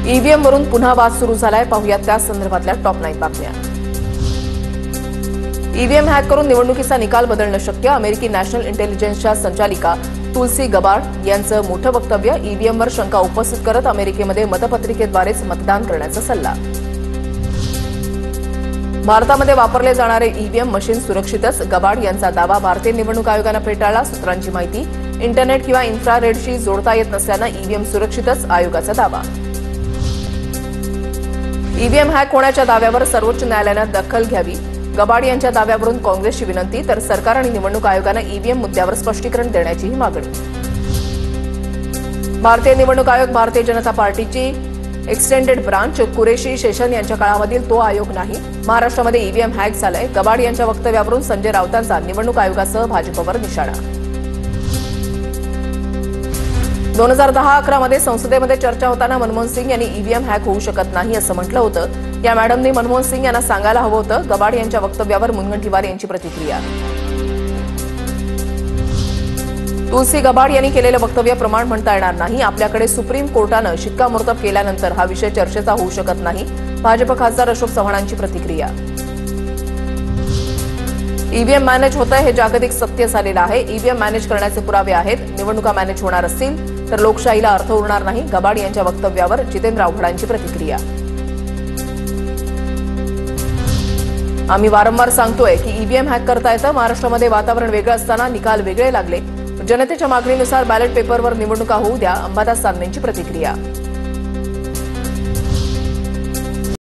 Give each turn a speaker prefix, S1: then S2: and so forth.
S1: EVM वरून पुन्हा वाद सुरू झालाय। पाहूयात त्या संदर्भातल्या टॉप 9 बातम्या। ईव्हीएम हॅक करून निवडणुकीचा निकाल बदलणं शक्य। अमेरिकी नॅशनल इंटेलिजन्सच्या संचालिका तुलसी गबार्ड यांचं मोठं वक्तव्य। ईव्हीएमवर शंका उपस्थित करत अमेरिकेमध्ये मतपत्रिकेद्वारेच मतदान करण्याचा सल्ला। भारतामध्ये वापरले जाणारे ईव्हीएम मशीन सुरक्षितच, गबार्ड यांचा दावा। भारतीय निवडणूक आयोगानं फेटाळला। सूत्रांची माहिती, इंटरनेट किंवा इन्फ्रारेडशी जोडता येत नसल्यानं ईव्हीएम सुरक्षितच, आयोगाचा दावा। ईव्हीएम हॅक होण्याच्या दाव्यावर सर्वोच्च न्यायालयानं दखल घ्यावी। गबार्ड यांच्या दाव्यावरून काँग्रेसची विनंती, तर सरकार आणि निवडणूक आयोगानं ईव्हीएम मुद्द्यावर स्पष्टीकरण देण्याचीही मागणी। भारतीय निवडणूक आयोग भारतीय जनता पार्टीची एक्सटेंडेड ब्रांच, कुरेशी शेषन यांच्या काळामधील तो आयोग नाही। महाराष्ट्रामध्ये ईव्हीएम हॅक झालंय। गबार्ड यांच्या वक्तव्यावरून संजय राऊतांचा निवडणूक आयोगासह भाजपवर निशाणा। 2010-11 मध्ये संसदेमध्ये चर्चा होताना मनमोहन सिंग यांनी ईव्हीएम हॅक होऊ शकत नाही असं म्हटलं होतं। या मॅडमनी मनमोहन सिंग यांना सांगायला हवं होतं। गबार्ड यांच्या वक्तव्यावर मुनगंटीवार यांची प्रतिक्रिया। तुलसी गबार्ड यांनी केलेलं वक्तव्य प्रमाण म्हणता येणार नाही। आपल्याकडे सुप्रीम कोर्टानं शिक्कामोर्तब केल्यानंतर हा विषय चर्चेचा होऊ शकत नाही। भाजप खासदार अशोक चव्हाणांची प्रतिक्रिया। ईव्हीएम मॅनेज होतंय हे जागतिक सत्य झालेलं आहे। ईव्हीएम मॅनेज करण्याचे पुरावे आहेत। निवडणुका मॅनेज होणार असतील तर लोकशाहीला अर्थ उरणार नाही। गबार्ड यांच्या वक्तव्यावर जितेंद्र आव्हाडांची प्रतिक्रिया। आम्ही वारंवार सांगतोय की ईव्हीएम हॅक करता येतं। महाराष्ट्रामध्ये वातावरण वेगळं असताना निकाल वेगळे लागले। जनतेच्या मागणीनुसार बॅलेट पेपरवर निवडणुका होऊ द्या, अंबादास दानवेंची प्रतिक्रिया।